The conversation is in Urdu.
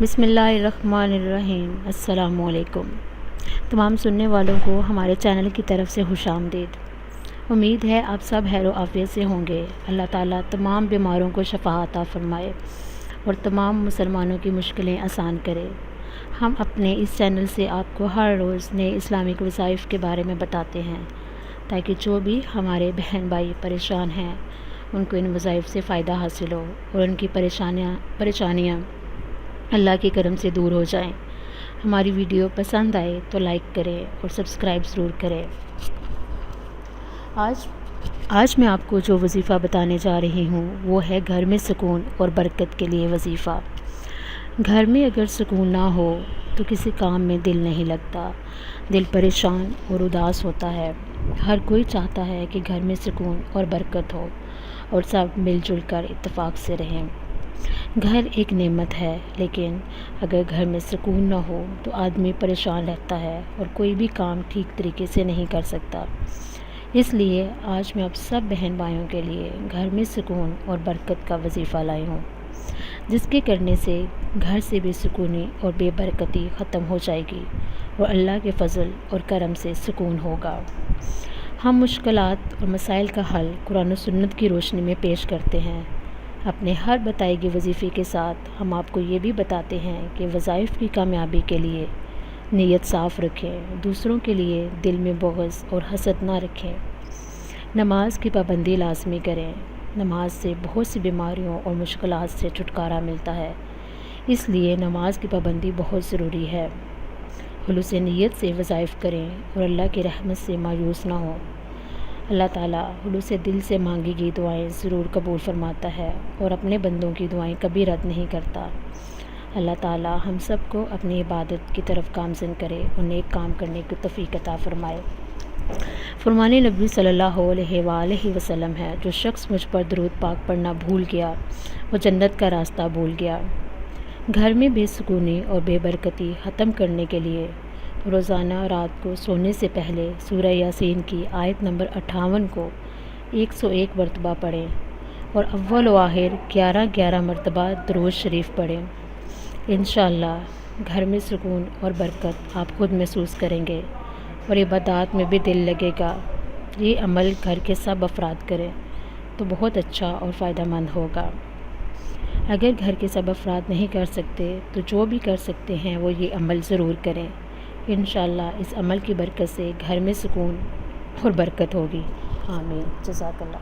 بسم اللہ الرحمن الرحیم۔ السلام علیکم تمام سننے والوں کو ہمارے چینل کی طرف سے خوش آمدید۔ امید ہے آپ سب خیر و عافیت سے ہوں گے۔ اللہ تعالیٰ تمام بیماروں کو شفا عطا فرمائے اور تمام مسلمانوں کی مشکلیں آسان کرے۔ ہم اپنے اس چینل سے آپ کو ہر روز نئے اسلامک وظائف کے بارے میں بتاتے ہیں تاکہ جو بھی ہمارے بہن بھائی پریشان ہیں ان کو ان وظائف سے فائدہ حاصل ہو اور ان کی پریشانیاں اللہ کے کرم سے دور ہو جائیں۔ ہماری ویڈیو پسند آئے تو لائک کریں اور سبسکرائب ضرور کریں۔ آج میں آپ کو جو وظیفہ بتانے جا رہی ہوں وہ ہے گھر میں سکون اور برکت کے لیے وظیفہ۔ گھر میں اگر سکون نہ ہو تو کسی کام میں دل نہیں لگتا، دل پریشان اور اداس ہوتا ہے۔ ہر کوئی چاہتا ہے کہ گھر میں سکون اور برکت ہو اور سب مل جل کر اتفاق سے رہیں۔ گھر ایک نعمت ہے، لیکن اگر گھر میں سکون نہ ہو تو آدمی پریشان رہتا ہے اور کوئی بھی کام ٹھیک طریقے سے نہیں کر سکتا۔ اس لیے آج میں آپ سب بہن بھائیوں کے لیے گھر میں سکون اور برکت کا وظیفہ لائی ہوں، جس کے کرنے سے گھر سے بے سکونی اور بے برکتی ختم ہو جائے گی اور اللہ کے فضل اور کرم سے سکون ہوگا۔ ہم مشکلات اور مسائل کا حل قرآن و سنت کی روشنی میں پیش کرتے ہیں۔ اپنے ہر بتائے گئے وظیفے کے ساتھ ہم آپ کو یہ بھی بتاتے ہیں کہ وظائف کی کامیابی کے لیے نیت صاف رکھیں، دوسروں کے لیے دل میں بغض اور حسد نہ رکھیں۔ نماز کی پابندی لازمی کریں۔ نماز سے بہت سی بیماریوں اور مشکلات سے چھٹکارا ملتا ہے، اس لیے نماز کی پابندی بہت ضروری ہے۔ خلوص نیت سے وظائف کریں اور اللہ کی رحمت سے مایوس نہ ہوں۔ اللہ تعالیٰ خلوص دل سے مانگی گئی دعائیں ضرور قبول فرماتا ہے اور اپنے بندوں کی دعائیں کبھی رد نہیں کرتا۔ اللہ تعالیٰ ہم سب کو اپنی عبادت کی طرف گامزن کرے اور نیک کام کرنے کی توفیق عطا فرمائے۔ فرمان نبی صلی اللہ علیہ وآلہ وسلم ہے، جو شخص مجھ پر درود پاک پڑھنا بھول گیا وہ جنت کا راستہ بھول گیا۔ گھر میں بے سکونی اور بے برکتی ختم کرنے کے لیے روزانہ رات کو سونے سے پہلے سورہ یاسین کی آیت نمبر 58 کو 101 مرتبہ پڑھیں اور اول و آخر 11 مرتبہ درود شریف پڑھیں۔ انشاءاللہ گھر میں سکون اور برکت آپ خود محسوس کریں گے اور عبادات میں بھی دل لگے گا۔ یہ عمل گھر کے سب افراد کریں تو بہت اچھا اور فائدہ مند ہوگا۔ اگر گھر کے سب افراد نہیں کر سکتے تو جو بھی کر سکتے ہیں وہ یہ عمل ضرور کریں۔ انشاءاللہ اس عمل کی برکت سے گھر میں سکون اور برکت ہوگی۔ آمین۔ جزاک اللہ۔